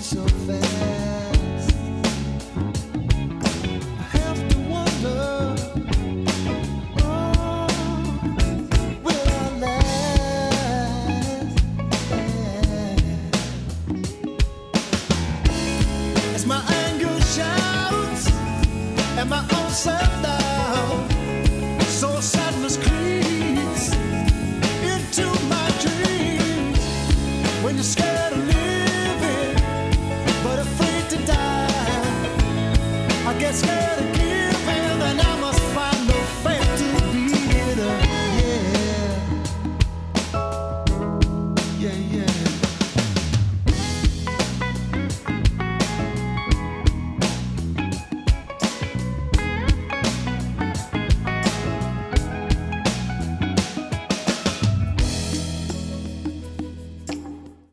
so fast. I have to wonder, oh, will I last? Yeah. As my anger shouts and my own self-doubt, so sadness creeps into my dreams. When you're scared of living, but afraid to die, I get scared of giving, and I must find no faith to beat it up. Yeah, yeah, yeah.